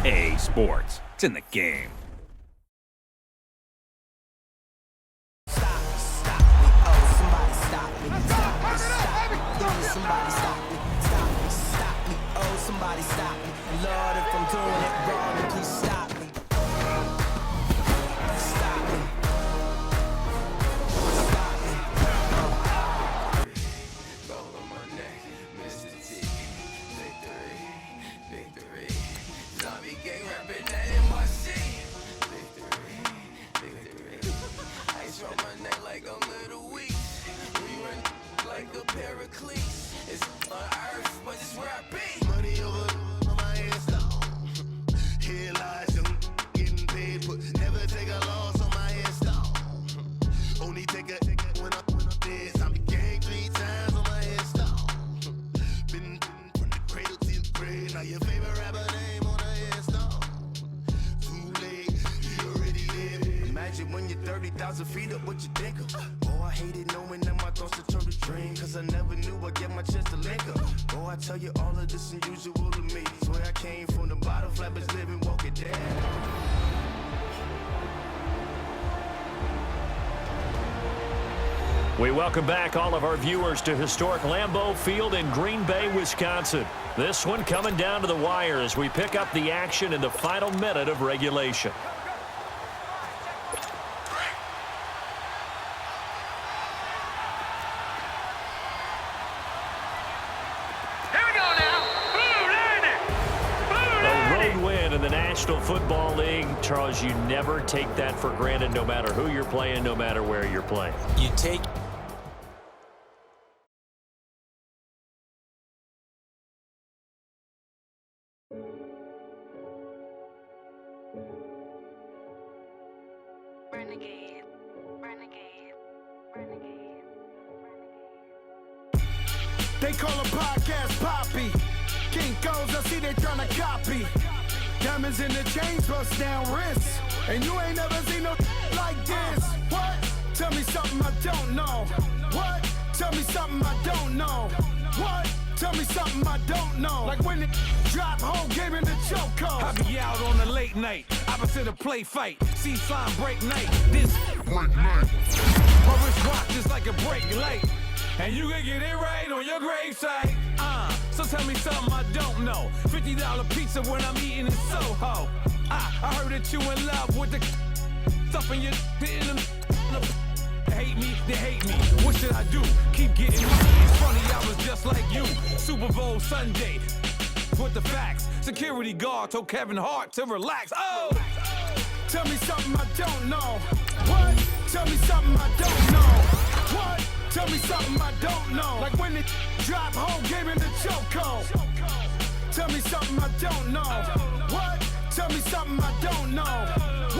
EA Sports. It's in the game. Somebody stop me. Lord, if I'm doing it wrong, then please stop me. Stop me. Stop me. Gold on my neck, Mr. T. Victory, victory. Zombie gang rapping that in my seat. Victory, victory. Ice on my neck like a little weak. We run like a pair of cleats. It's on earth, but it's where I be. Money over on my headstone. Here lies young getting paid, but never take a loss on my headstone. Only take a when I'm dead. I'm gang 3 times on my headstone. Been from the cradle to the grave. Now your favorite rapper name on a headstone. Too late, you already live. Imagine when you're 30,000 feet up, what you think of? Oh, I hated knowing that my thoughts would turn to dream. Cause I never knew I'd get my chance to link up. Oh, I tell you all of this unusual to me. Swear I came from the bottom, flappers living, walk it down. We welcome back all of our viewers to historic Lambeau Field in Green Bay, Wisconsin. This one coming down to the wire as we pick up the action in the final minute of regulation. National Football League, Charles, you never take that for granted, no matter who you're playing, no matter where you're playing. You take Renegade, renegade, renegade, renegade. They call a podcast Poppy. Kinkos, I see they tryna copy. Diamonds in the chains, bust down wrists. And you ain't never seen no like this. What? Tell me something I don't know. What? Tell me something I don't know. What? Tell me something I don't know. Like when it drop, whole game in the chokehold. I be out on a late night, opposite a play fight. See slime break night, this break night. My wrist watch is like a brake light. And you can get it right on your gravesite. So tell me something I don't know. $50 pizza when I'm eating in Soho. I heard that you in love with the stuff in your hate me, they hate me. What should I do? Keep getting money. It's funny, I was just like you. Super Bowl Sunday. With the facts. Security guard told Kevin Hart to relax. Oh! Tell me something I don't know. What? Tell me something I don't know. What? Tell me something I don't know. Like when it drop, whole game in the chokehold. Tell me something I don't know. What? Tell me something I don't know.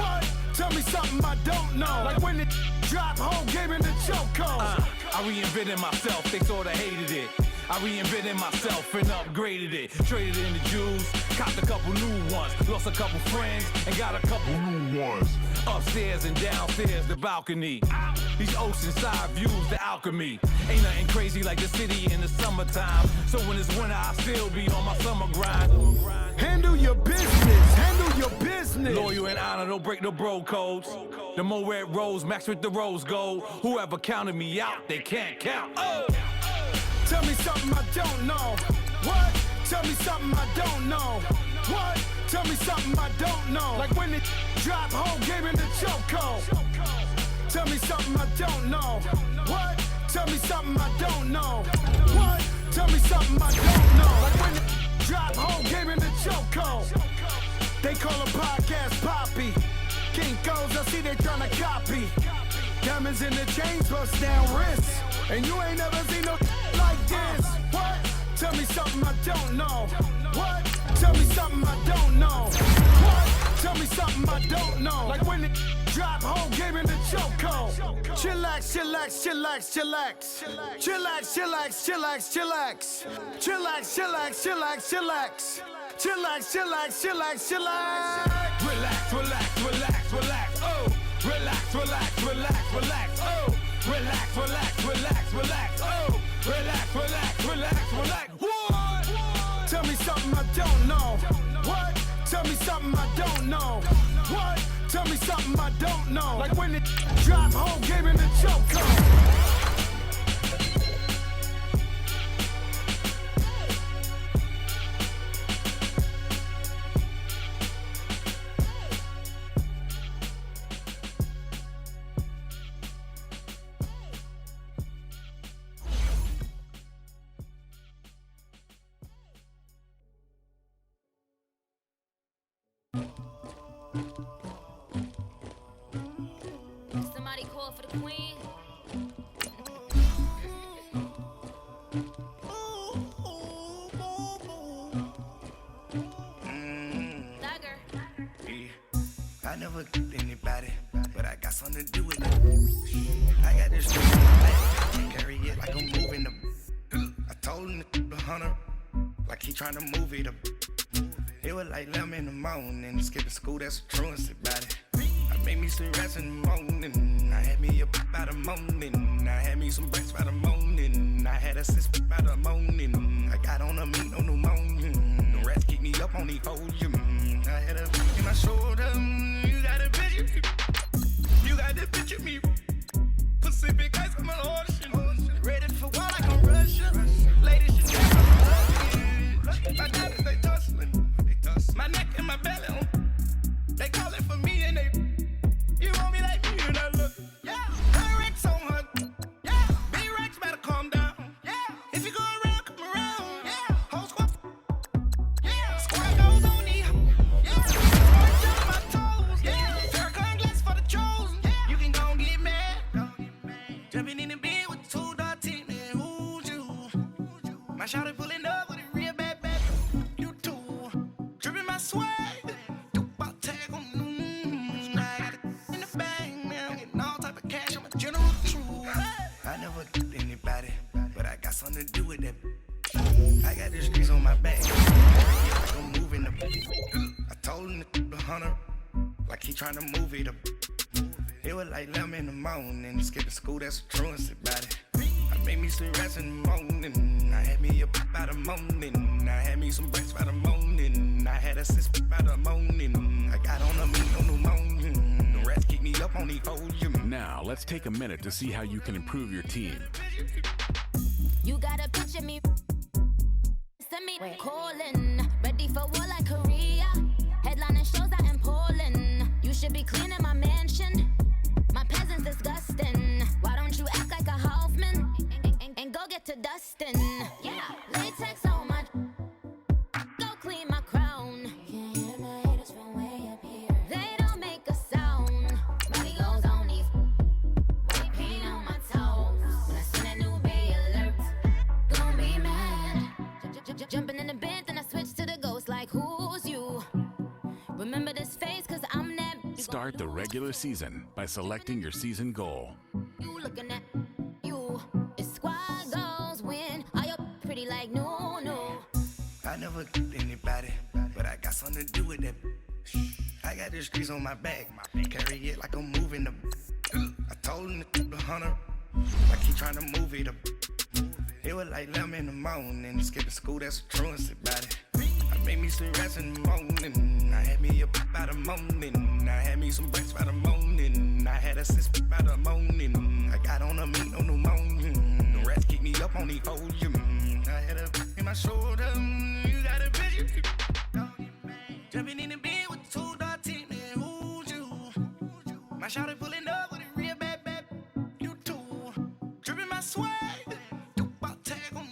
What? Tell me something I don't know. Like when it drop, whole game in the chokehold. I reinvented myself, they sorta hated it. I reinvented myself and upgraded it. Traded in the Jews, copped a couple new ones. Lost a couple friends and got a couple new ones. Upstairs and downstairs, the balcony. These oceanside views, the alchemy. Ain't nothing crazy like the city in the summertime. So when it's winter, I still be on my summer grind. Handle your business, handle your business. Loyal and honor, don't break no bro codes. The more red rose, max with the rose gold. Whoever counted me out, they can't count. Oh! Tell me something I don't know. What? Tell me something I don't know. What? Tell me something I don't know. Like when it drop, whole game in the chokehold. Tell me something I don't know. What? Tell me something I don't know. What? Tell me something I don't know. Like when it drop, whole game in the chokehold. They call a podcast Poppy. Kinkos, I see they tryna copy. Diamonds in the chains, bust down wrists. And you ain't never seen no like this. What? Tell me something I don't know. What? Tell me something I don't know. What? Tell me something I don't know. Like when it drop, whole game in the chokehold. Chillax, chillax, chillax, chillax. Chillax, chillax, chillax, chillax. Chillax, chillax, chillax, chillax. Chillax, chillax, chillax, chillax. Relax, relax, relax, relax. Oh! Relax, relax, relax, relax. Oh! Relax, relax, relax, relax. Oh! Relax, relax, relax, relax. What? Tell me something I don't know. What? Tell me something don't know. What? Tell me something I don't know. Like when it drop, whole game in the choke. Somebody call for the queen. I never get anybody, but I got something to do with it. I got this street in my back, carry it like I'm moving the. I told him to 100, like he trying to move it up. It was like 11 in the morning, skipping school, that's a truancy about it. I made me some rest in the morning, I had me up by the morning. I had me some breakfast by the morning, I had a sip by the morning. I got on a meat, no pneumonia, the rats keep me up on the folium. I had a in my shoulder, you got a picture, you got the picture me. Pacific ice on my ocean, ready for war like I'm Russia. Ladies, you know my diamonds, they tussling. My neck and my belly, they call it for me and they. You want me like me and I look. Yeah, her Rex on her. Yeah, B-Rex better calm down. Yeah, if you go around, come around. Yeah, whole squad. Yeah, squad goes on me. Yeah, squad on my toes. Yeah, Farrakhan glass for the chosen. Yeah, you can go and get mad. Jumping in the bed with 2 dark teeth, man, who's you? My shawty pulling up with a real bad. You too. Dripping my swag. Tag on. I got it in the bag now. Getting all type of cash. I'm a general true. I never get anybody, but I got something to do with that. I got the streets on my back. Like I'm moving the. I told him to 100, like he trying to move it up. It was like 11 in the morning, skipping school, that's a truancy about it. I made me some rest in the morning, I had me up by the morning. I had me some breakfast by the morning, I had a sip by the morning. I got on a meat, no pneumonia, the rats keep me up on the folium. Now, let's take a minute to see how you can improve your team. You gotta picture me. Send me calling, ready for war like Korea. Headlining shows out in Poland. You should be cleaning my mansion. My peasants disgusting. Why don't you act like a Hoffman and go get to dustin'? Yeah, latex on my. Go clean my crown. Can't hear my haters from way up here. They don't make a sound. Money goes on these. White paint on my toes. When I send a new bay alert, gon' be mad. Jumping in the bed, then I switch to the ghost like who's you? Remember this face, cause I'm that. Start the regular season by selecting your season goal. You looking at you. It's squad goals win. Are you pretty like no? I never get anybody, but I got something to do with that. I got the streets on my back, carry it like I'm moving the. I told him to 100, like he trying to move it up. It was like 11 in the morning, skipping school, that's a truancy about it. I made me some rest in the morning, I had me up by the morning. I had me some breakfast by the morning, I had a sip by the morning. I got on a meat, no pneumonia, the rats keep me up on the folium. I had a in my shoulder, you got a picture. Jumping in the bed with 2 dark teeth, man, who's you? My shawty pulling up with a real bad. You too. Dripping my swag. Tag on.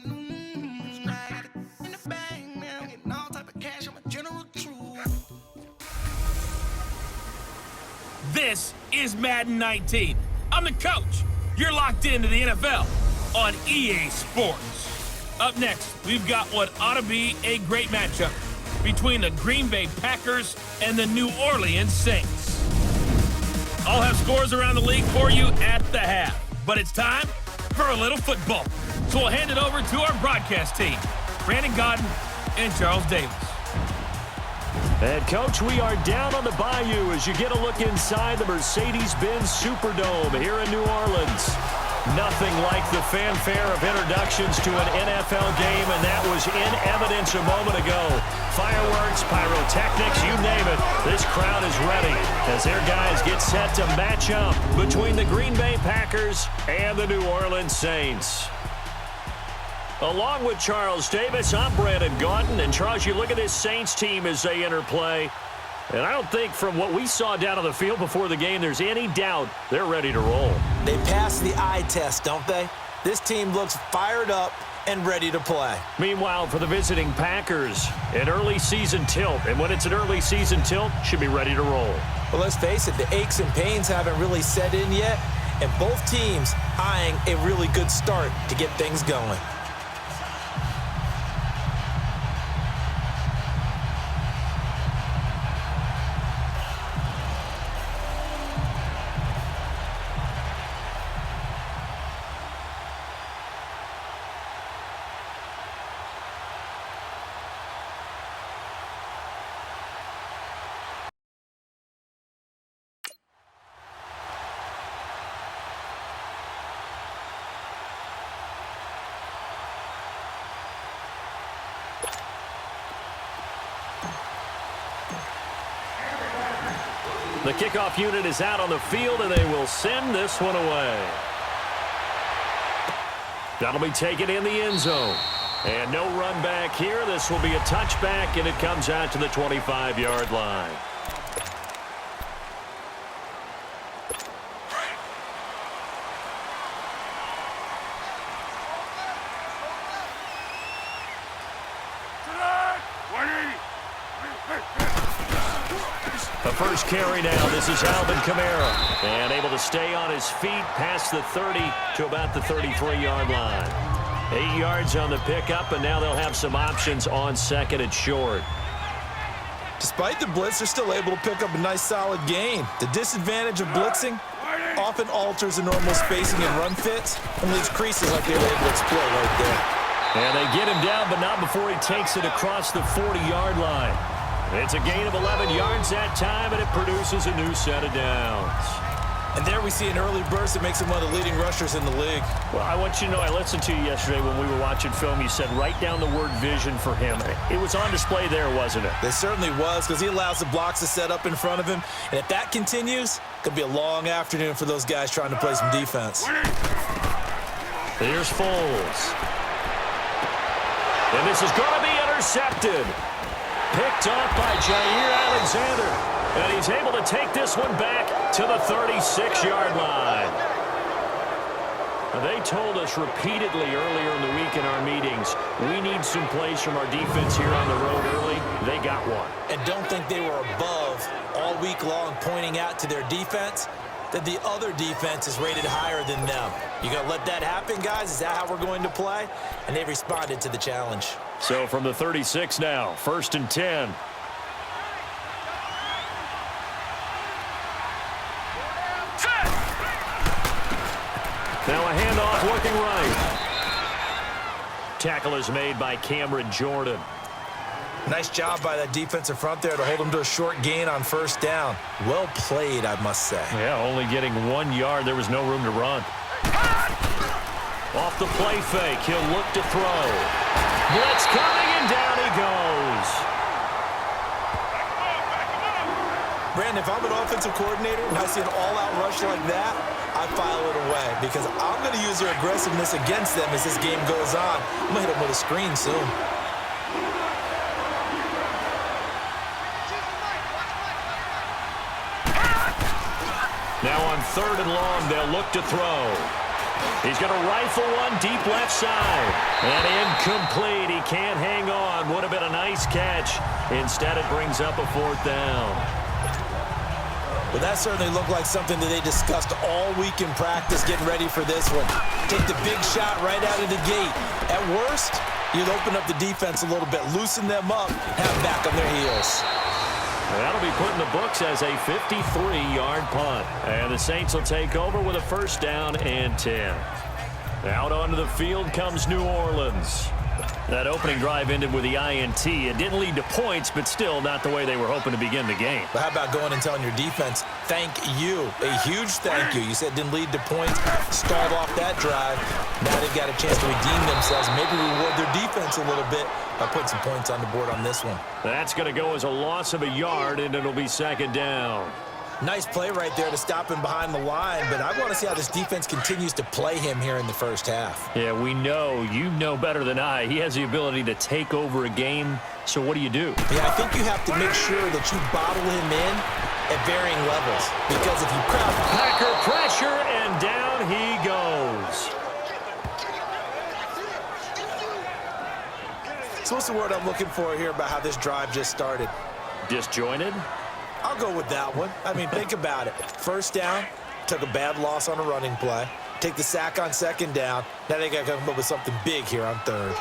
I got it in the bag now. Getting all type of cash. I'm a general true. This is Madden 19. I'm the coach. You're locked into the NFL on EA Sports. Up next, we've got what ought to be a great matchup between the Green Bay Packers and the New Orleans Saints. I'll have scores around the league for you at the half, but it's time for a little football. So we'll hand it over to our broadcast team, Brandon Godden and Charles Davis. And, Coach, we are down on the bayou as you get a look inside the Mercedes-Benz Superdome here in New Orleans. Nothing like the fanfare of introductions to an NFL game, and that was in evidence a moment ago. Fireworks, pyrotechnics, you name it. with. This crowd is ready as their guys get set to match up between the Green Bay Packers and the New Orleans Saints. Along with Charles Davis, I'm Brandon Gaudin. And Charles, you look at this Saints team as they enter play, and I don't think from what we saw down on the field before the game there's any doubt they're ready to roll. They pass the eye test, don't they? This team looks fired up and ready to play. Meanwhile, for the visiting Packers, an early season tilt. And when it's an early season tilt, should be ready to roll. Well, let's face it, the aches and pains haven't really set in yet, and both teams eyeing a really good start to get things going. The kickoff unit is out on the field, and they will send this one away. That'll be taken in the end zone. And no run back here. This will be a touchback, and it comes out to the 25-yard line. The first carry now. This is Alvin Kamara. And able to stay on his feet past the 30 to about the 33-yard line. 8 yards on the pickup, and now they'll have some options on second and short. Despite the blitz, they're still able to pick up a nice solid gain. The disadvantage of blitzing often alters the normal spacing and run fits and leaves creases like they were able to exploit right there. And they get him down, but not before he takes it across the 40-yard line. It's a gain of 11 yards that time, and it produces a new set of downs. And there we see an early burst that makes him one of the leading rushers in the league. Well, I want you to know, I listened to you yesterday when we were watching film. You said write down the word vision for him. It was on display there, wasn't it? It certainly was, because he allows the blocks to set up in front of him. And if that continues, it could be a long afternoon for those guys trying to play some defense. Here's Foles. And this is going to be intercepted. Picked off by Jair Alexander. And he's able to take this one back to the 36-yard line. They told us repeatedly earlier in the week in our meetings, we need some plays from our defense here on the road early. They got one. And don't think they were above all week long pointing out to their defense that the other defense is rated higher than them. You going to let that happen, guys? Is that how we're going to play? And they responded to the challenge. So from the 36 now, 1st and 10. Now a handoff looking right. Tackle is made by Cameron Jordan. Nice job by that defensive front there to hold him to a short gain on 1st down. Well played, I must say. Yeah, only getting 1 yard. There was no room to run. Off the play fake, he'll look to throw. Blitz coming, and down he goes. Brandon, if I'm an offensive coordinator and I see an all-out rush like that, I file it away because I'm going to use their aggressiveness against them as this game goes on. I'm going to hit them with a screen soon. Now on 3rd and long, they'll look to throw. He's going to rifle one deep left side. And incomplete. He can't hang on. Would have been a nice catch. Instead, it brings up a 4th down. Well, that certainly looked like something that they discussed all week in practice getting ready for this one. Take the big shot right out of the gate. At worst, you'd open up the defense a little bit, loosen them up, have them back on their heels. That'll be put in the books as a 53-yard punt. And the Saints will take over with a 1st down and 10. Out onto the field comes New Orleans. That opening drive ended with the INT. It didn't lead to points, but still not the way they were hoping to begin the game. But how about going and telling your defense, thank you, a huge thank you. You said it didn't lead to points, stalled off that drive. Now they've got a chance to redeem themselves, maybe reward their defense a little bit by putting some points on the board on this one. That's going to go as a loss of a yard, and it'll be second down. Nice play right there to stop him behind the line, but I want to see how this defense continues to play him here in the first half. Yeah, we know. You know better than I. He has the ability to take over a game, so what do you do? Yeah, I think you have to make sure that you bottle him in at varying levels, because if you crowd... Packer pressure, and down he goes. So what's the word I'm looking for here about how this drive just started? Disjointed? I'll go with that one. I mean, think about it. First down, took a bad loss on a running play. Take the sack on second down. Now they got to come up with something big here on third.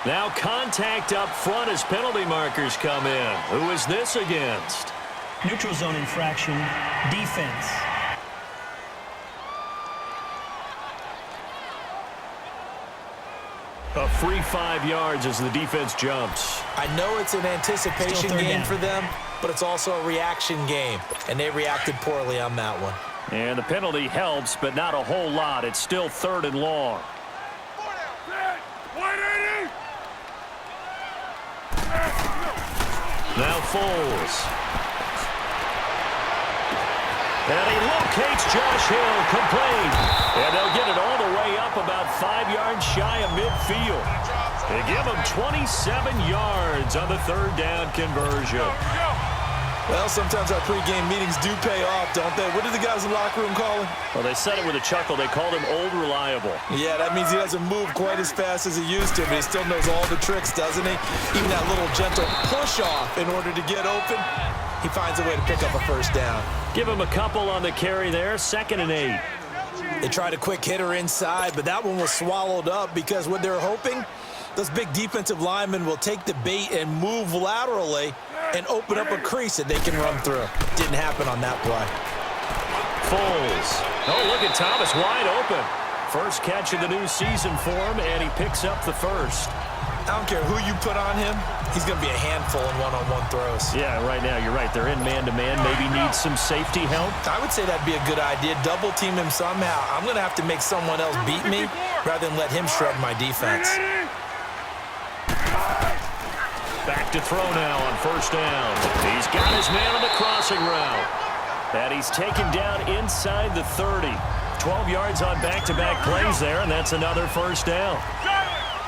Now contact up front as penalty markers come in. Who is this against? Neutral zone infraction, defense. A free 5 yards as the defense jumps. I know it's an anticipation game for them, but it's also a reaction game, and they reacted poorly on that one. And the penalty helps, but not a whole lot. It's still 3rd and long. Now Foles. And he locates Josh Hill, complete. And they'll get it all the way up about 5 yards shy of midfield. They give him 27 yards on the 3rd down conversion. Well, sometimes our pregame meetings do pay off, don't they? What did the guys in the locker room call him? Well, they said it with a chuckle. They called him Old Reliable. Yeah, that means he doesn't move quite as fast as he used to, but he still knows all the tricks, doesn't he? Even that little gentle push-off in order to get open, he finds a way to pick up a first down. Give him a couple on the carry there, 2nd and 8. They tried a quick hitter inside, but that one was swallowed up because what they're hoping, those big defensive linemen will take the bait and move laterally and open up a crease that they can run through. Didn't happen on that play. Foles. Oh, look at Thomas wide open. First catch of the new season for him, and he picks up the first. I don't care who you put on him. He's going to be a handful in one-on-one throws. Yeah, right now, you're right. They're in man-to-man. Maybe need some safety help. I would say that'd be a good idea. Double team him somehow. I'm going to have to make someone else beat me rather than let him shred my defense. Back to throw now on first down. He's got his man on the crossing route. And he's taken down inside the 30. 12 yards on back-to-back plays there, and that's another first down.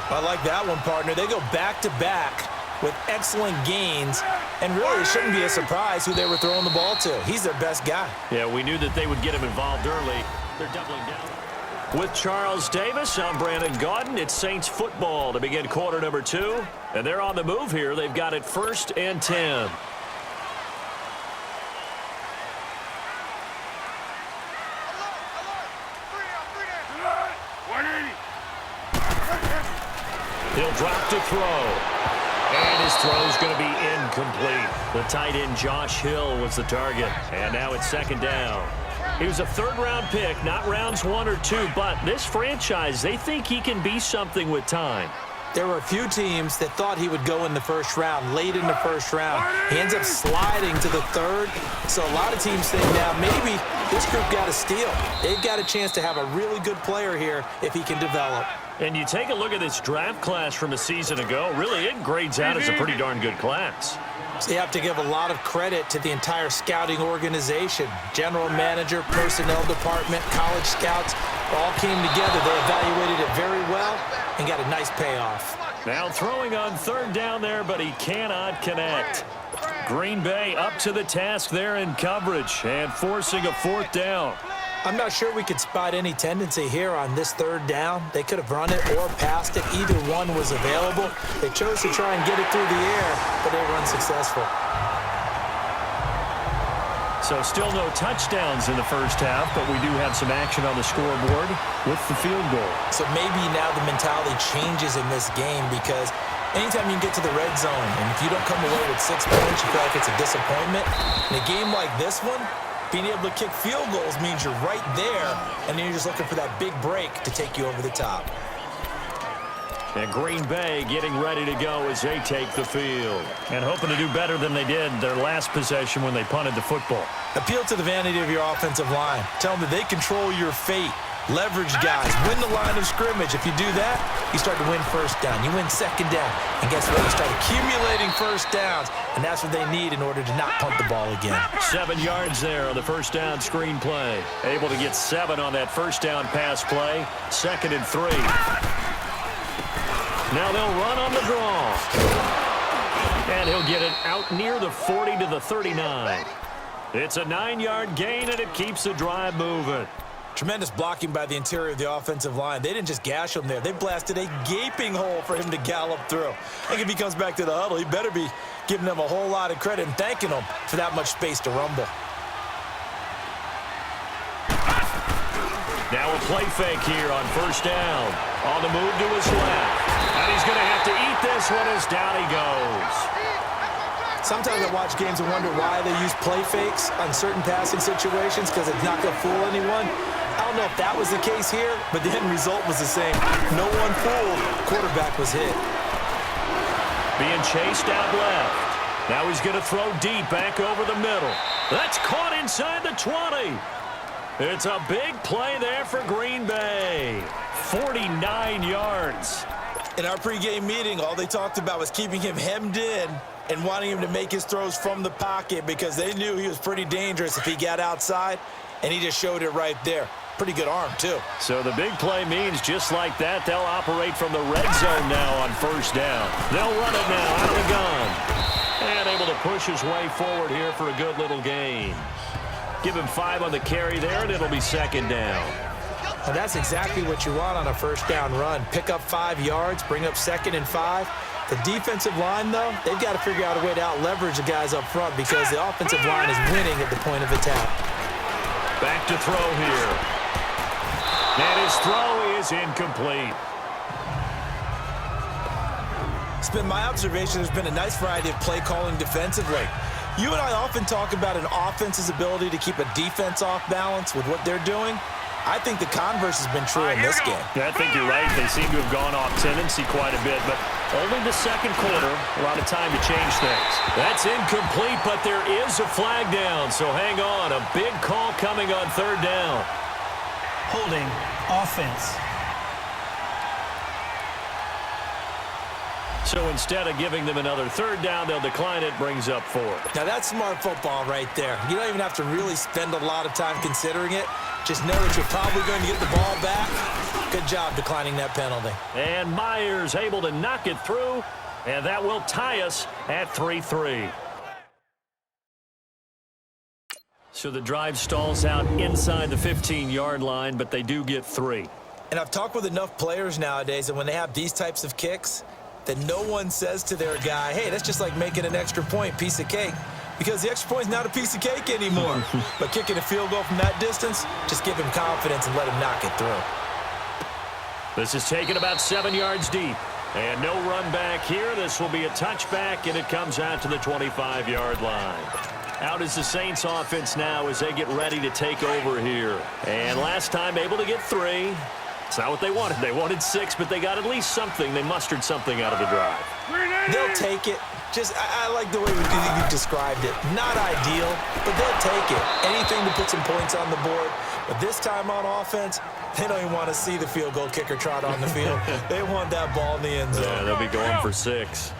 I like that one, partner. They go back-to-back with excellent gains, and really it shouldn't be a surprise who they were throwing the ball to. He's their best guy. Yeah, we knew that they would get him involved early. They're doubling down. With Charles Davis, I'm Brandon Gaudin. It's Saints football to begin quarter number 2. And they're on the move here. They've got it 1st and 10. He'll drop to throw. And his throw's going to be incomplete. The tight end Josh Hill was the target. And now it's 2nd down. He was a 3rd-round pick, not rounds 1 or 2, but this franchise, they think he can be something with time. There were a few teams that thought he would go in the first round, late in the first round. He ends up sliding to the 3rd. So a lot of teams think now maybe this group got a steal. They've got a chance to have a really good player here if he can develop. And you take a look at this draft class from a season ago, really it grades out as a pretty darn good class. So you have to give a lot of credit to the entire scouting organization. General manager, personnel department, college scouts all came together. They evaluated it very well and got a nice payoff. Now throwing on 3rd down there, but he cannot connect. Green Bay up to the task there in coverage and forcing a 4th down. I'm not sure we could spot any tendency here on this 3rd down. They could have run it or passed it. Either one was available. They chose to try and get it through the air, but they were unsuccessful. So still no touchdowns in the first half, but we do have some action on the scoreboard with the field goal. So maybe now the mentality changes in this game because anytime you can get to the red zone, and if you don't come away with 6 points, you feel like it's a disappointment. In a game like this one, being able to kick field goals means you're right there, and then you're just looking for that big break to take you over the top. And Green Bay getting ready to go as they take the field. And hoping to do better than they did their last possession when they punted the football. Appeal to the vanity of your offensive line. Tell them that they control your fate. Leverage guys, win the line of scrimmage. If you do that, you start to win first down. You win second down. And guess what? You start accumulating first downs. And that's what they need in order to not punt the ball again. 7 yards there on the first down screen play. Able to get 7 on that first down pass play. 2nd and 3. Now they'll run on the draw. And he'll get it out near the 40 to the 39. It's a 9-yard gain, and it keeps the drive moving. Tremendous blocking by the interior of the offensive line. They didn't just gash him there. They blasted a gaping hole for him to gallop through. I think if he comes back to the huddle, he better be giving them a whole lot of credit and thanking them for that much space to rumble. Now a play fake here on first down. On the move to his left. And he's going to have to eat this one as down he goes. Sometimes I watch games and wonder why they use play fakes on certain passing situations because it's not going to fool anyone. I don't know if that was the case here, but the end result was the same. No one fooled. Quarterback was hit. Being chased out left. Now he's going to throw deep back over the middle. That's caught inside the 20. It's a big play there for Green Bay. 49 yards. In our pregame meeting, all they talked about was keeping him hemmed in and wanting him to make his throws from the pocket because they knew he was pretty dangerous if he got outside, and he just showed it right there. Pretty good arm, too. So the big play means just like that, they'll operate from the red zone now on first down. They'll run it now out of the gun. And able to push his way forward here for a good little gain. Give him 5 on the carry there, and it'll be 2nd down. Well, that's exactly what you want on a first down run. Pick up 5 yards, bring up 2nd and 5. The defensive line, though, they've got to figure out a way to out-leverage the guys up front because the offensive line is winning at the point of attack. Back to throw here. And his throw is incomplete. It's been my observation there's been a nice variety of play calling defensively. You and I often talk about an offense's ability to keep a defense off balance with what they're doing. I think the converse has been true in this game. Yeah, I think you're right. They seem to have gone off tendency quite a bit, but only the second quarter, a lot of time to change things. That's incomplete, but there is a flag down, so hang on. A big call coming on 3rd down. Holding offense. So instead of giving them another 3rd down, they'll decline it, brings up 4. Now that's smart football right there. You don't even have to really spend a lot of time considering it. Just know that you're probably going to get the ball back. Good job declining that penalty. And Myers able to knock it through, and that will tie us at 3-3. So the drive stalls out inside the 15-yard line, but they do get 3. And I've talked with enough players nowadays that when they have these types of kicks, that no one says to their guy, hey, that's just like making an extra point, piece of cake. Because the extra point is not a piece of cake anymore. But kicking a field goal from that distance, just give him confidence and let him knock it through. This is taken about 7 yards deep. And no run back here. This will be a touchback, and it comes out to the 25-yard line. Out is the Saints offense now as they get ready to take over here. And last time able to get 3. It's not what they wanted. They wanted 6, but they got at least something. They mustered something out of the drive. They'll take it. I like the way you described it. Not ideal, but they'll take it. Anything to put some points on the board. But this time on offense, they don't even want to see the field goal kicker trot on the field. They want that ball in the end zone. Yeah, they'll be going for 6.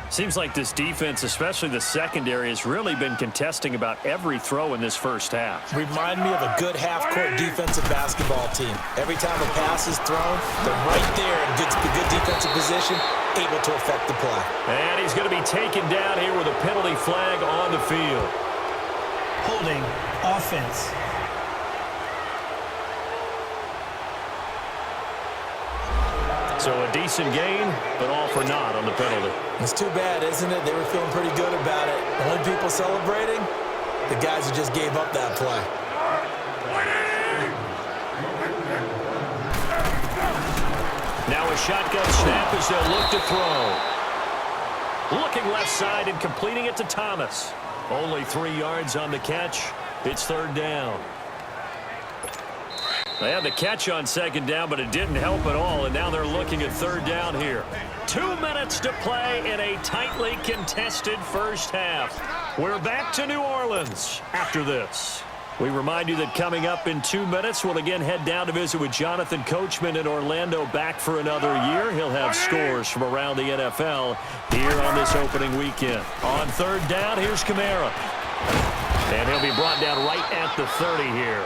Seems like this defense, especially the secondary, has really been contesting about every throw in this first half. Remind me of a good half-court defensive basketball team. Every time a pass is thrown, they're right there in good defensive position, able to affect the play. And he's going to be taken down here with a penalty flag on the field. Holding offense. So a decent gain, but all for naught on the penalty. It's too bad, isn't it? They were feeling pretty good about it. The only people celebrating, the guys who just gave up that play. Now a shotgun snap as they'll look to throw. Looking left side and completing it to Thomas. Only 3 yards on the catch. It's 3rd down. They had the catch on 2nd down, but it didn't help at all, and now they're looking at 3rd down here. 2 minutes to play in a tightly contested first half. We're back to New Orleans after this. We remind you that coming up in 2 minutes, we'll again head down to visit with Jonathan Coachman in Orlando, back for another year. He'll have scores from around the NFL here on this opening weekend. On third down, here's Kamara. And he'll be brought down right at the 30 here.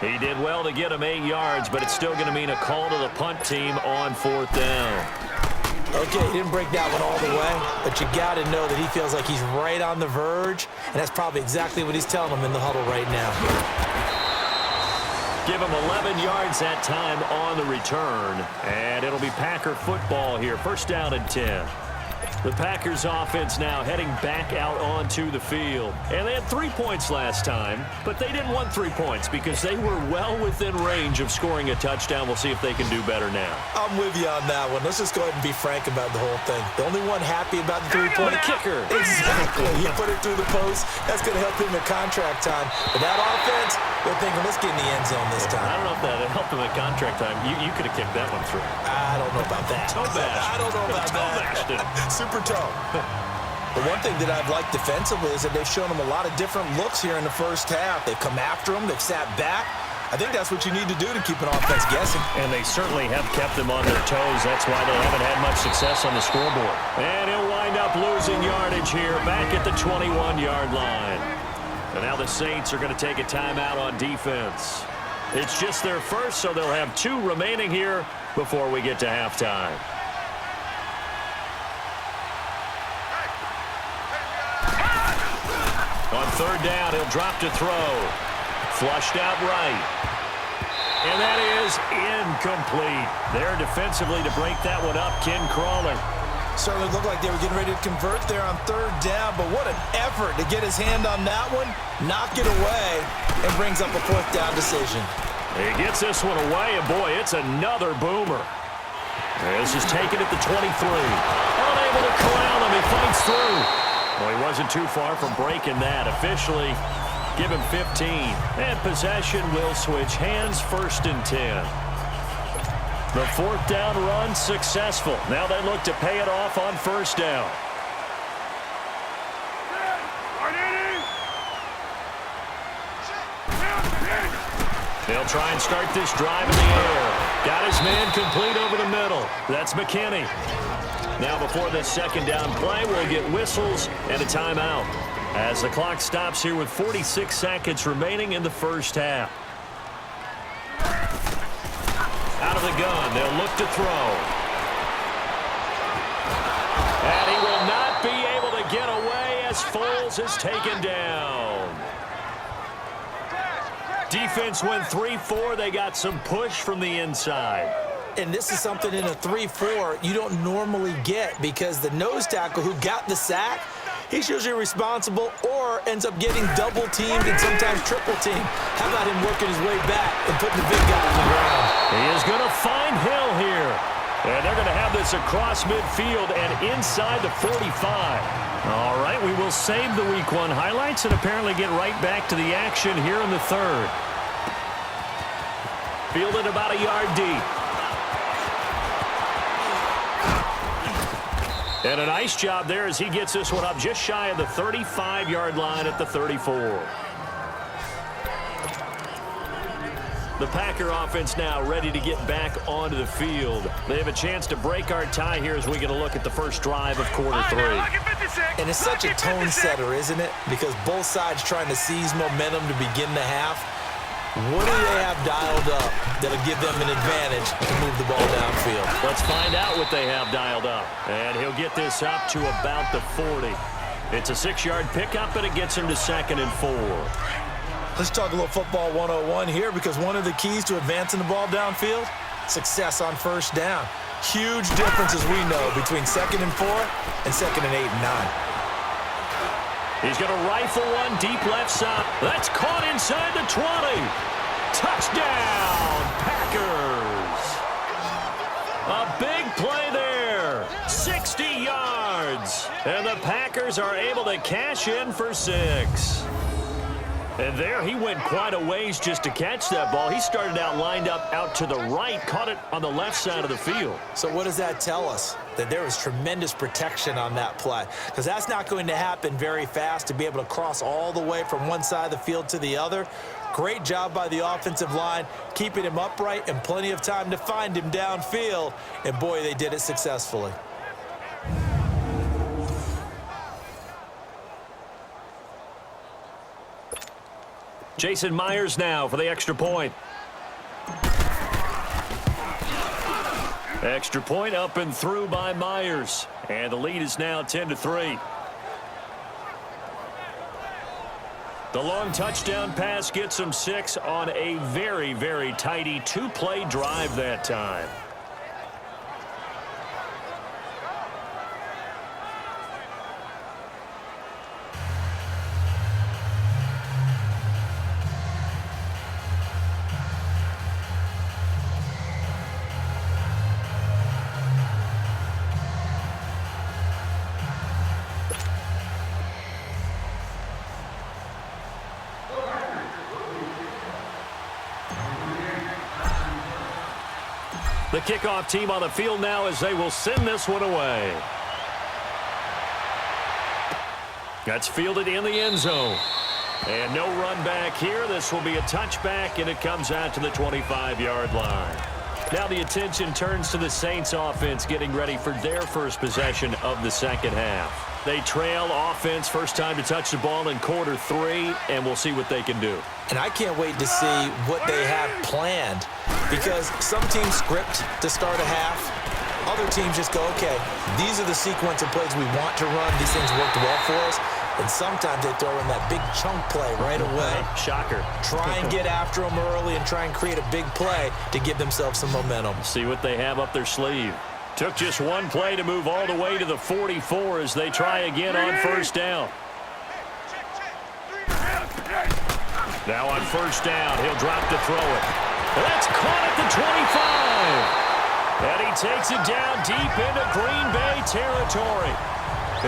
He did well to get him 8 yards, but it's still going to mean a call to the punt team on fourth down. Okay, he didn't break that one all the way, but you got to know that he feels like he's right on the verge, and that's probably exactly what he's telling them in the huddle right now. Give him 11 yards that time on the return, and it'll be Packer football here. First down and 10. The Packers offense now heading back out onto the field. And they had 3 points last time, but they didn't want 3 points because they were well within range of scoring a touchdown. We'll see if they can do better now. I'm with you on that one. Let's just go ahead and be frank about the whole thing. The only one happy about the three-point kicker. Exactly. He put it through the post. That's going to help him at contract time. But that offense, they're thinking, let's get in the end zone this time. I don't know if that helped him at contract time. You could have kicked that one through. I don't know about that. I don't know about that. Super toe. The one thing that I've liked defensively is that they've shown him a lot of different looks here in the first half. They've come after him. They've sat back. I think that's what you need to do to keep an offense guessing. And they certainly have kept them on their toes. That's why they haven't had much success on the scoreboard. And he'll wind up losing yardage here back at the 21-yard line. And now the Saints are going to take a timeout on defense. It's just their first, so they'll have 2 remaining here before we get to halftime. On third down, he'll drop to throw. Flushed out right. And that is incomplete. There defensively to break that one up, Ken Crawley. Certainly looked like they were getting ready to convert there on third down, but what an effort to get his hand on that one, knock it away, and brings up a fourth down decision. He gets this one away, and boy, it's another boomer. This is taken at the 23. Unable to corral him, he fights through. Well, he wasn't too far from breaking that. Officially, give him 15. And possession will switch hands, first and 10. The fourth down run successful. Now they look to pay it off on first down. They'll try and start this drive in the air. Got his man complete over the middle. That's McKinney. Now before this second down play, we'll get whistles and a timeout as the clock stops here with 46 seconds remaining in the first half. Out of the gun, they'll look to throw. And he will not be able to get away as Foles is taken down. Defense went 3-4. They got some push from the inside. And this is something in a 3-4 you don't normally get because the nose tackle who got the sack, he's usually responsible or ends up getting double-teamed and sometimes triple-teamed. How about him working his way back and putting the big guy on the ground? He is going to find Hill here. And they're going to have this across midfield and inside the 45. All right, we will save the Week 1 highlights and apparently get right back to the action here in the third. Fielded about a yard deep. And a nice job there as he gets this one up just shy of the 35-yard line at the 34. The Packer offense now ready to get back onto the field. They have a chance to break our tie here as we get a look at the first drive of quarter 3. And it's such a tone setter, isn't it? Because both sides trying to seize momentum to begin the half. What do they have dialed up that'll give them an advantage to move the ball downfield? Let's find out what they have dialed up. And he'll get this up to about the 40. It's a 6-yard pickup, and it gets him to 2nd and 4. Let's talk a little football 101 here because one of the keys to advancing the ball downfield, success on first down. Huge difference, as we know, between 2nd and 4 and 2nd and 8 and 9. He's going to rifle one deep left side. That's caught inside the 20. Touchdown, Packers. A big play there. 60 yards. And the Packers are able to cash in for 6. And there he went quite a ways just to catch that ball. He started out lined up out to the right, caught it on the left side of the field. So what does that tell us? That there was tremendous protection on that play. Because that's not going to happen very fast to be able to cross all the way from one side of the field to the other. Great job by the offensive line, keeping him upright and plenty of time to find him downfield. And boy, they did it successfully. Jason Myers now for the extra point. Extra point up and through by Myers. And the lead is now 10-3. The long touchdown pass gets him 6 on a very, very tidy two-play drive that time. The kickoff team on the field now as they will send this one away. That's fielded in the end zone. And no run back here. This will be a touchback, and it comes out to the 25-yard line. Now the attention turns to the Saints offense getting ready for their first possession of the second half. They trail offense, first time to touch the ball in quarter 3, and we'll see what they can do. And I can't wait to see what they have planned, because some teams script to start a half. Other teams just go, okay, these are the sequence of plays we want to run. These things worked well for us. And sometimes they throw in that big chunk play right away. Shocker. Try and get after them early and try and create a big play to give themselves some momentum. See what they have up their sleeve. Took just one play to move all the way to the 44 as they try again on first down. Now on first down, he'll drop to throw it. That's caught at the 25. And he takes it down deep into Green Bay territory.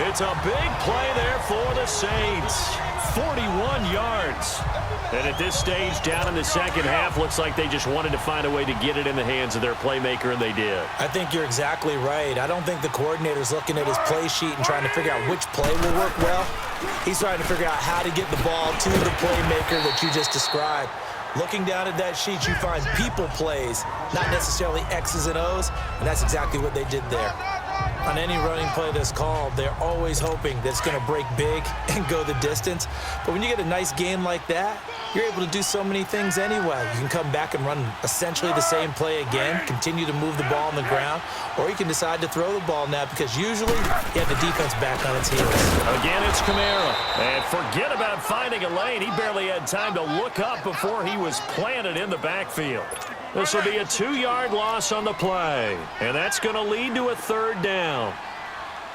It's a big play there for the Saints. 41 yards. And at this stage, down in the second half, looks like they just wanted to find a way to get it in the hands of their playmaker, and they did. I think you're exactly right. I don't think the coordinator's looking at his play sheet and trying to figure out which play will work well. He's trying to figure out how to get the ball to the playmaker that you just described. Looking down at that sheet, you find people plays, not necessarily X's and O's, and that's exactly what they did there. On any running play that's called, they're always hoping that it's going to break big and go the distance. But when you get a nice game like that, you're able to do so many things anyway. You can come back and run essentially the same play again, continue to move the ball on the ground, or you can decide to throw the ball now because usually you have the defense back on its heels. Again, it's Kamara. And forget about finding a lane. He barely had time to look up before he was planted in the backfield. This will be a 2-yard loss on the play. And that's going to lead to a third down.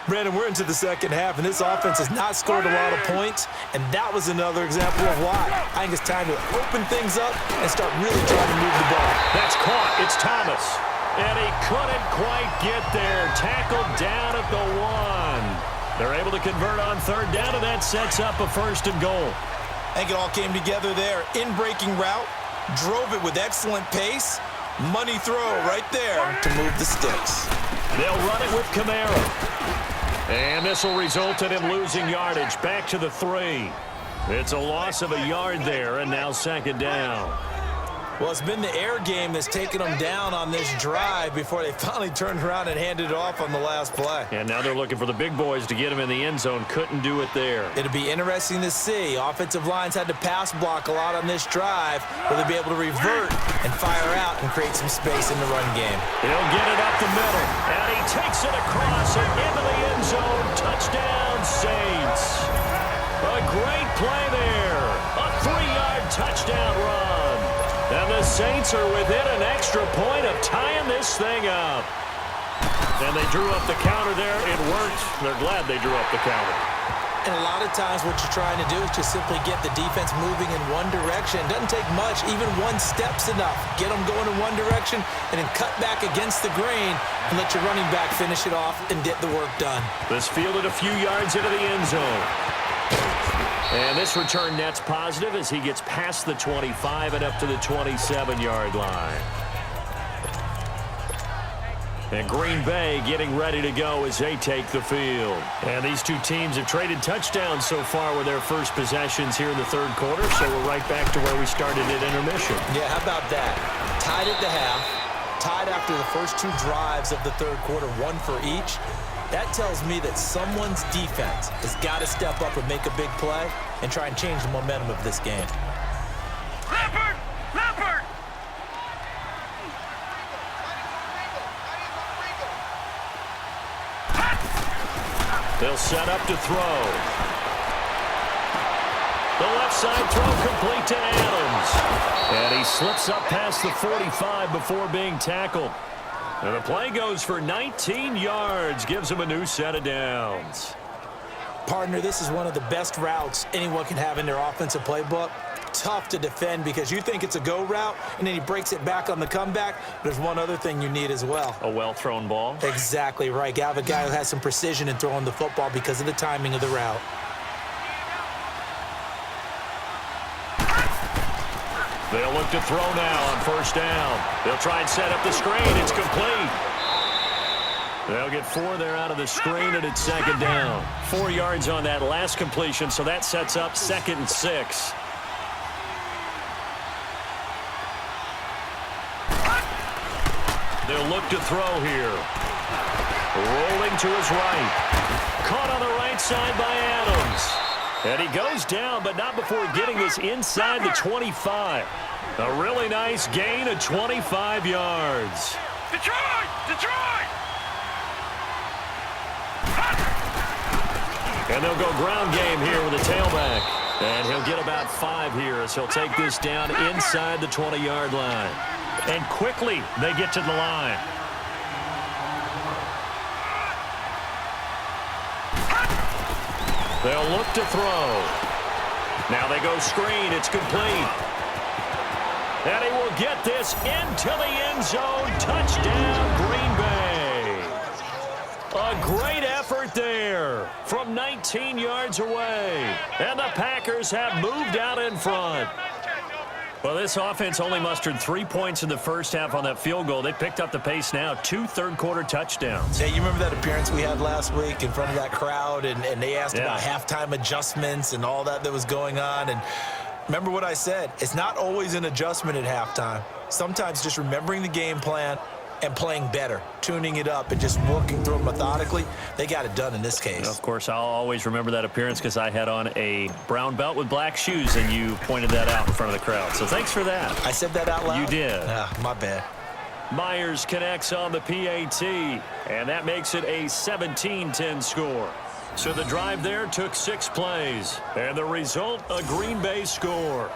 Brandon, we're into the second half, and this offense has not scored a lot of points, and that was another example of why. I think it's time to open things up and start really trying to move the ball. That's caught. It's Thomas. And he couldn't quite get there. Tackled down at the 1. They're able to convert on third down, and that sets up a first and goal. I think it all came together there. In-breaking route, drove it with excellent pace. Money throw right there to move the sticks. They'll run it with Kamara. And this will result in him losing yardage. Back to the 3. It's a loss of a yard there, and now second down. Well, it's been the air game that's taken them down on this drive before they finally turned around and handed it off on the last play. And now they're looking for the big boys to get him in the end zone. Couldn't do it there. It'll be interesting to see. Offensive lines had to pass block a lot on this drive. Will they be able to revert and fire out and create some space in the run game? He'll get it up the middle. And he takes it across and into the end zone. Touchdown, Saints. A great play there. A 3-yard touchdown run. And the Saints are within an extra point of tying this thing up. And they drew up the counter there. It worked. They're glad they drew up the counter. And a lot of times what you're trying to do is just simply get the defense moving in one direction. It doesn't take much. Even one step's enough. Get them going in one direction and then cut back against the grain and let your running back finish it off and get the work done. This fielded a few yards into the end zone. And this return net's positive as he gets past the 25 and up to the 27-yard line. And Green Bay getting ready to go as they take the field. And these two teams have traded touchdowns so far with their first possessions here in the third quarter, so we're right back to where we started at intermission. Yeah, how about that? Tied at the half, tied after the first two drives of the third quarter, one for each. That tells me that someone's defense has got to step up and make a big play and try and change the momentum of this game. Leopard! Leopard! They'll set up to throw. The left side throw complete to Adams. And he slips up past the 45 before being tackled. And the play goes for 19 yards, gives him a new set of downs. Partner, this is one of the best routes anyone can have in their offensive playbook. Tough to defend because you think it's a go route, and then he breaks it back on the comeback. There's one other thing you need as well. A well-thrown ball. Exactly right. You have a guy who has some precision in throwing the football because of the timing of the route. They'll look to throw now on first down. They'll try and set up the screen. It's complete. They'll get 4 there out of the screen, and it's second down. 4 yards on that last completion, so that sets up 2nd and 6. They'll look to throw here. Rolling to his right. Caught on the right side by Adams. And he goes down, but not before getting this inside the 25. A really nice gain of 25 yards. Detroit! Detroit! And they'll go ground game here with a tailback. And he'll get about 5 here as he'll take this down inside the 20-yard line. And quickly they get to the line. They'll look to throw. Now they go screen. It's complete. And he will get this into the end zone. Touchdown, Green Bay. A great effort there from 19 yards away. And the Packers have moved out in front. Well, this offense only mustered 3 points in the first half on that field goal. They picked up the pace now. 2 third-quarter touchdowns. Hey, you remember that appearance we had last week in front of that crowd, and they asked about halftime adjustments and all that was going on. And remember what I said. It's not always an adjustment at halftime. Sometimes just remembering the game plan and playing better, tuning it up and just working through it methodically. They got it done in this case. Of course, I'll always remember that appearance because I had on a brown belt with black shoes, and you pointed that out in front of the crowd. So thanks for that. I said that out loud? You did. My bad. Myers connects on the PAT, and that makes it a 17-10 score. So the drive there took 6 plays, and the result, a Green Bay score.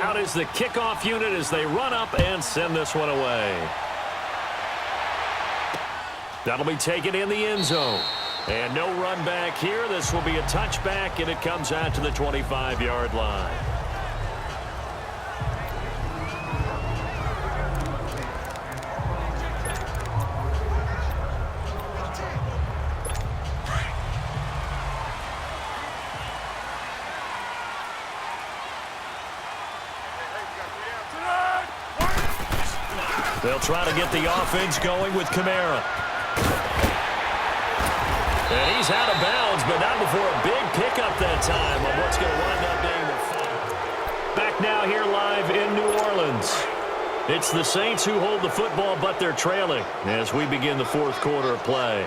Out is the kickoff unit as they run up and send this one away. That'll be taken in the end zone. And no run back here. This will be a touchback, and it comes out to the 25-yard line. They'll try to get the offense going with Kamara. And he's out of bounds, but not before a big pickup that time on what's going to wind up being the fight. Back now here live in New Orleans. It's the Saints who hold the football, but they're trailing as we begin the fourth quarter of play.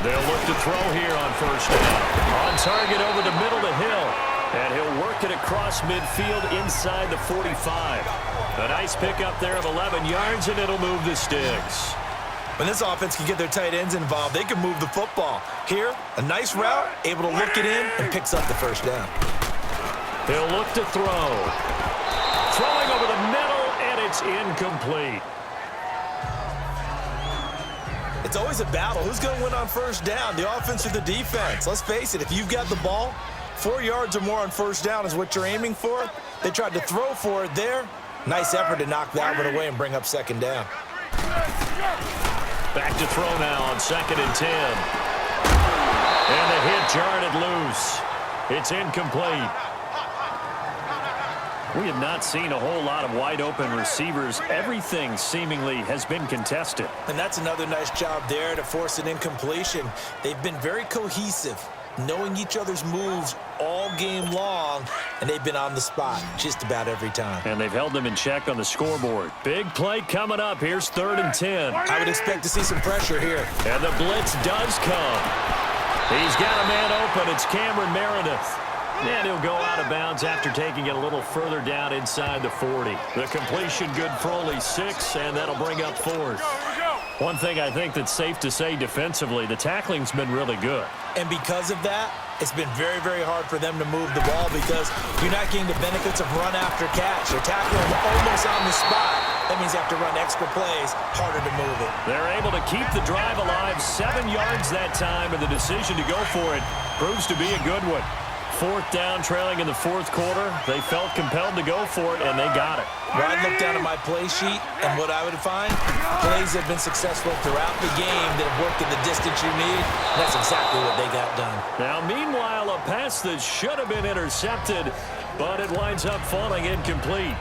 They'll look to throw here on first down. On target over the middle to Hill. And he'll work it across midfield inside the 45. A nice pickup there of 11 yards, and it'll move the sticks. When this offense can get their tight ends involved, they can move the football. Here, a nice route, able to look it in, and picks up the first down. He'll look to throw. Throwing over the middle, and it's incomplete. It's always a battle. Who's going to win on first down, the offense or the defense? Let's face it, if you've got the ball, 4 yards or more on first down is what you're aiming for. They tried to throw for it there. Nice effort to knock that one away and bring up second down. Back to throw now on 2nd and 10. And the hit jarred it loose. It's incomplete. We have not seen a whole lot of wide-open receivers. Everything seemingly has been contested. And that's another nice job there to force an incompletion. They've been very cohesive, knowing each other's moves all game long, and they've been on the spot just about every time. And they've held them in check on the scoreboard. Big play coming up. Here's 3rd and 10. I would expect to see some pressure here. And the blitz does come. He's got a man open. It's Cameron Meredith. And he'll go out of bounds after taking it a little further down inside the 40. The completion good for only 6, and that'll bring up 4th. One thing I think that's safe to say defensively, the tackling's been really good. And because of that, it's been very, very hard for them to move the ball because you're not getting the benefits of run after catch. You're tackling almost on the spot. That means you have to run extra plays, harder to move it. They're able to keep the drive alive, 7 yards that time, and the decision to go for it proves to be a good one. 4th down, trailing in the 4th quarter. They felt compelled to go for it, and they got it. Well, I look down at my play sheet, and what I would find, plays have been successful throughout the game that have worked at the distance you need. That's exactly what they got done. Now, meanwhile, a pass that should have been intercepted, but it winds up falling incomplete.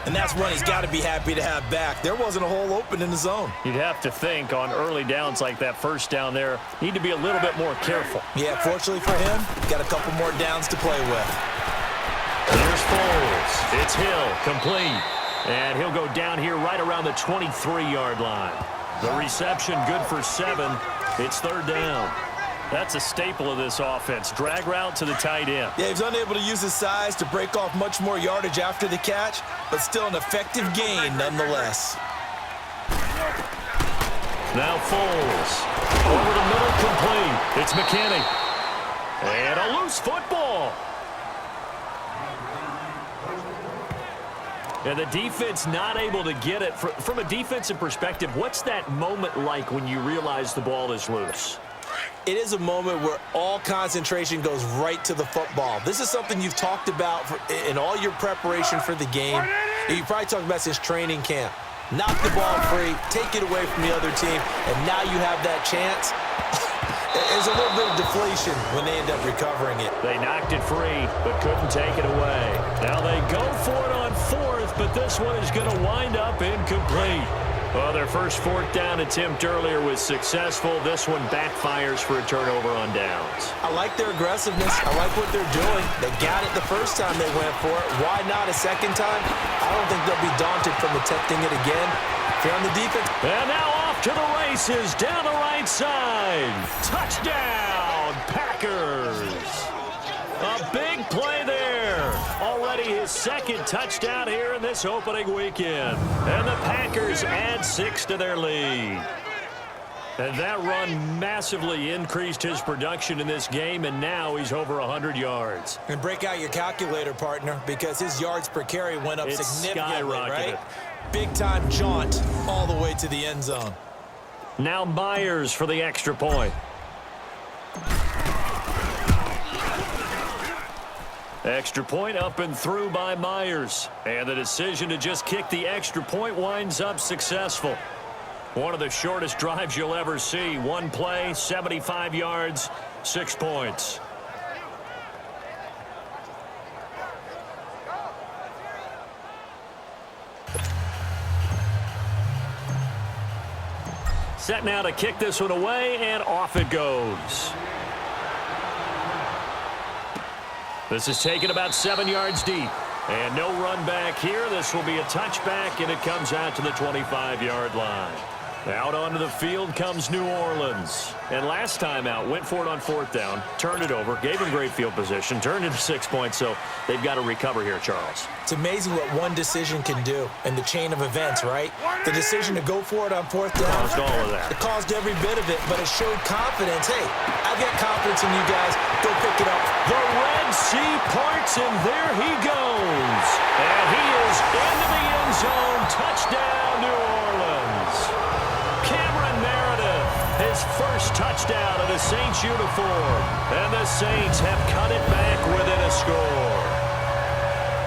And that's one he's got to be happy to have back. There wasn't a hole open in the zone. You'd have to think on early downs like that first down there, need to be a little bit more careful. Yeah, fortunately for him, got a couple more downs to play with. There's Foles. It's Hill, complete. And he'll go down here right around the 23-yard line. The reception good for 7. It's 3rd down. That's a staple of this offense. Drag route to the tight end. Yeah, he's unable to use his size to break off much more yardage after the catch, but still an effective gain nonetheless. Now Foles. Over the middle, complete. It's McKinney. And a loose football. And the defense not able to get it. From a defensive perspective, what's that moment like when you realize the ball is loose? It is a moment where all concentration goes right to the football. This is something you've talked about in all your preparation for the game. You probably talked about since training camp. Knock the ball free, take it away from the other team, and now you have that chance. There's a little bit of deflation when they end up recovering it. They knocked it free, but couldn't take it away. Now they go for it on 4th, but this one is going to wind up incomplete. Well, their first 4th down attempt earlier was successful. This one backfires for a turnover on downs. I like their aggressiveness. I like what they're doing. They got it the first time they went for it. Why not a second time? I don't think they'll be daunted from attempting it again. If you're on the defense. And now off to the races down the right side. Touchdown, Packers. A big play there. Already his 2nd touchdown here in this opening weekend. And the Packers add 6 to their lead. And that run massively increased his production in this game, and now he's over 100 yards. And break out your calculator, partner, because his yards per carry went up significantly, right? Big-time jaunt all the way to the end zone. Now Myers for the extra point. Extra point up and through by Myers. And the decision to just kick the extra point winds up successful. One of the shortest drives you'll ever see. One play, 75 yards, 6 points. Set now to kick this one away, and off it goes. This is taken about 7 yards deep. And no run back here. This will be a touchback, and it comes out to the 25-yard line. Out onto the field comes New Orleans. And last time out, went for it on 4th down, turned it over, gave him great field position, turned it to 6 points, so they've got to recover here, Charles. It's amazing what one decision can do in the chain of events, right? The decision to go for it on 4th down. Caused all of that. It caused every bit of it, but it showed confidence. Hey, I've got confidence in you guys. Go pick it up. The Red Sea parts, and there he goes. And he is into the end zone. Touchdown, New Orleans. Cameron Meredith His first touchdown in a Saints uniform. And the Saints have cut it back within a score.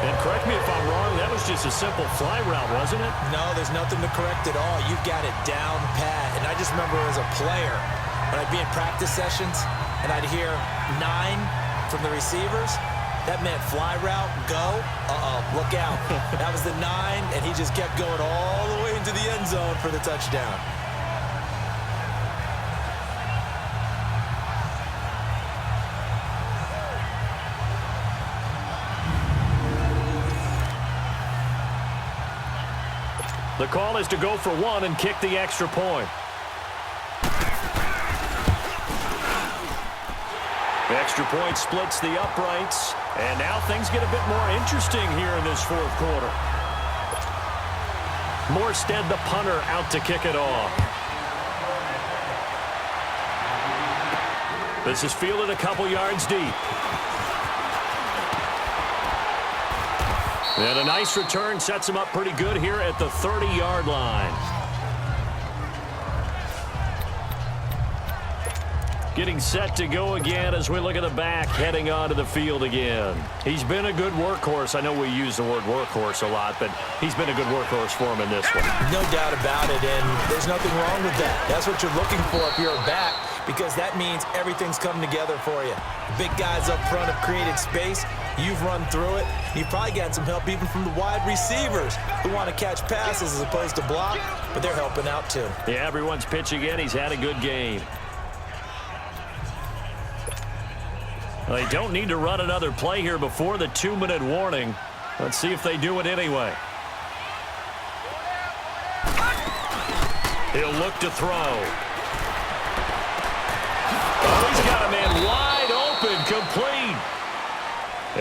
And correct me if I'm wrong, that was just a simple fly route, wasn't it? No, there's nothing to correct at all. You've got it down pat. And I just remember as a player, when I'd be in practice sessions and I'd hear 9 from the receivers, that meant fly route, go, look out. That was the 9, and he just kept going all the way into the end zone for the touchdown. The call is to go for 1 and kick the extra point. The extra point splits the uprights, and now things get a bit more interesting here in this fourth quarter. Morstead, the punter, out to kick it off. This is fielded a couple yards deep. And a nice return sets him up pretty good here at the 30-yard line. Getting set to go again as we look at the back, heading onto the field again. He's been a good workhorse. I know we use the word workhorse a lot, but he's been a good workhorse for him in this one. No doubt about it, and there's nothing wrong with that. That's what you're looking for if you're a back, because that means everything's coming together for you. The big guys up front have created space. You've run through it. You've probably got some help even from the wide receivers who want to catch passes as opposed to block, but they're helping out too. Yeah, everyone's pitching in. He's had a good game. Well, they don't need to run another play here before the 2-minute warning. Let's see if they do it anyway. He'll look to throw. Oh, he's got a man wide open, complete.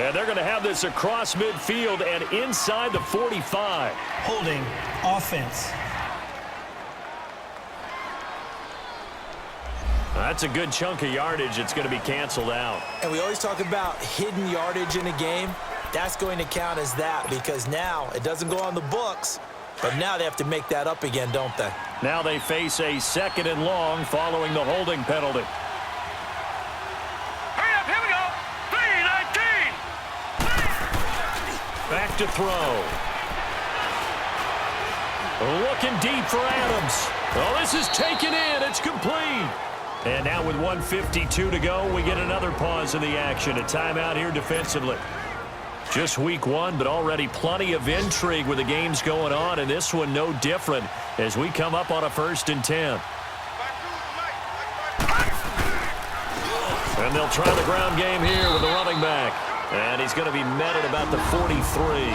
And they're going to have this across midfield and inside the 45. Holding offense. That's a good chunk of yardage. It's going to be canceled out. And we always talk about hidden yardage in a game. That's going to count as that because now it doesn't go on the books, but now they have to make that up again, don't they? Now they face a 2nd and long following the holding penalty. Hurry up, here we go. 3-19. Back to throw. Looking deep for Adams. Oh, this is taken in. It's complete. And now with 1:52 to go, we get another pause in the action. A timeout here defensively. Just week 1, but already plenty of intrigue with the games going on, and this one no different as we come up on a 1st and 10. And they'll try the ground game here with the running back. And he's going to be met at about the 43.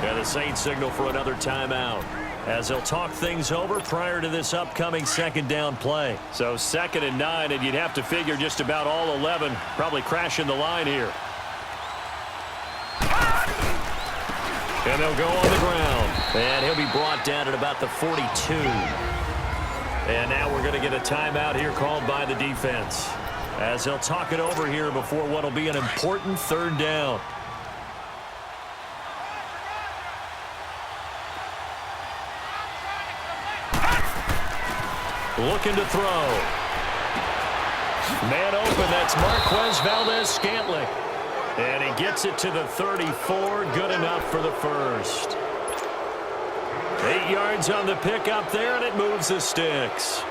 And the Saints signal for another timeout as they'll talk things over prior to this upcoming 2nd down play. So 2nd and 9, and you'd have to figure just about all 11 probably crashing the line here. And they'll go on the ground. And he'll be brought down at about the 42. And now we're going to get a timeout here called by the defense as they'll talk it over here before what will be an important 3rd down. Looking to throw. Man open, that's Marquez Valdez-Scantling. And he gets it to the 34, good enough for the first. 8 yards on the pickup there, and it moves the sticks.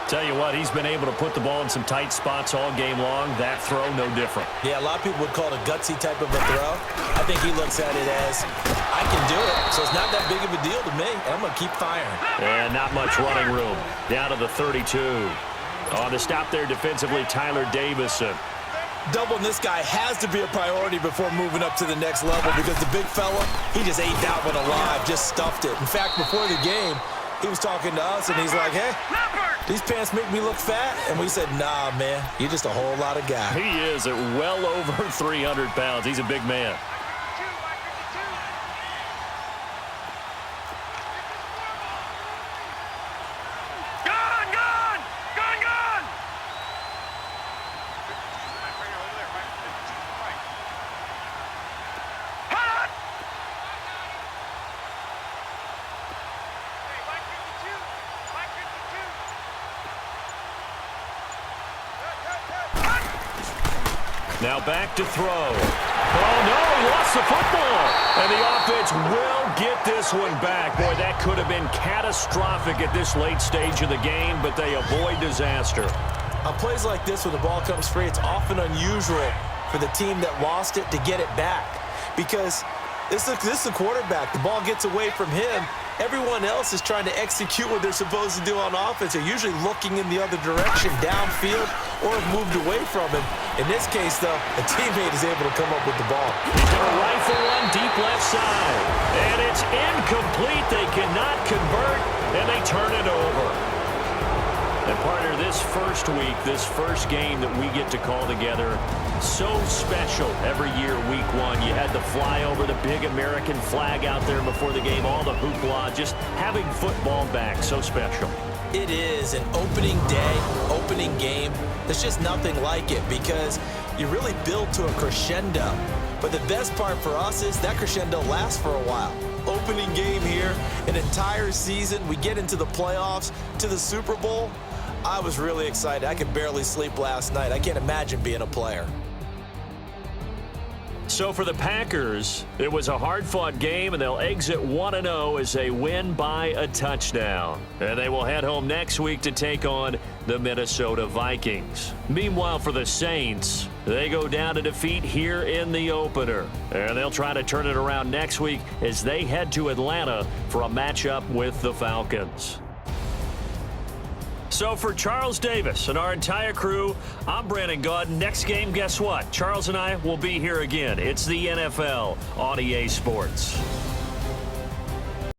Tell you what, he's been able to put the ball in some tight spots all game long. That throw, no different. Yeah, a lot of people would call it a gutsy type of a throw. I think he looks at it as, I can do it, so it's not that big of a deal to me. I'm going to keep firing. And not much running room. Down to the 32. On the stop there defensively, Tyler Davison. Doubling this guy has to be a priority before moving up to the next level because the big fella, he just ate that one alive, just stuffed it. In fact, before the game, he was talking to us, and he's like, hey, these pants make me look fat. And we said, nah, man, you're just a whole lot of guy. He is at well over 300 pounds. He's a big man. Now back to throw. Oh, no, he lost the football. And the offense will get this one back. Boy, that could have been catastrophic at this late stage of the game, but they avoid disaster. On plays like this, when the ball comes free, it's often unusual for the team that lost it to get it back. Because this is the quarterback. The ball gets away from him. Everyone else is trying to execute what they're supposed to do on offense. They're usually looking in the other direction, downfield, or have moved away from him. In this case, though, a teammate is able to come up with the ball. He's going to rifle one deep left side. And it's incomplete. They cannot convert, and they turn it over. And partner, this first week, this first game that we get to call together, so special every year, week one. You had the flyover, the big American flag out there before the game, all the hoopla, just having football back, so special. It is an opening day, opening game. There's just nothing like it because you really build to a crescendo. But the best part for us is that crescendo lasts for a while. Opening game here, an entire season. We get into the playoffs, to the Super Bowl. I was really excited. I could barely sleep last night. I can't imagine being a player. So for the Packers, it was a hard-fought game, and they'll exit 1-0 as they win by a touchdown. And they will head home next week to take on the Minnesota Vikings. Meanwhile, for the Saints, they go down to defeat here in the opener. And they'll try to turn it around next week as they head to Atlanta for a matchup with the Falcons. So for Charles Davis and our entire crew, I'm Brandon Gaudin. Next game, guess what? Charles and I will be here again. It's the NFL on EA Sports.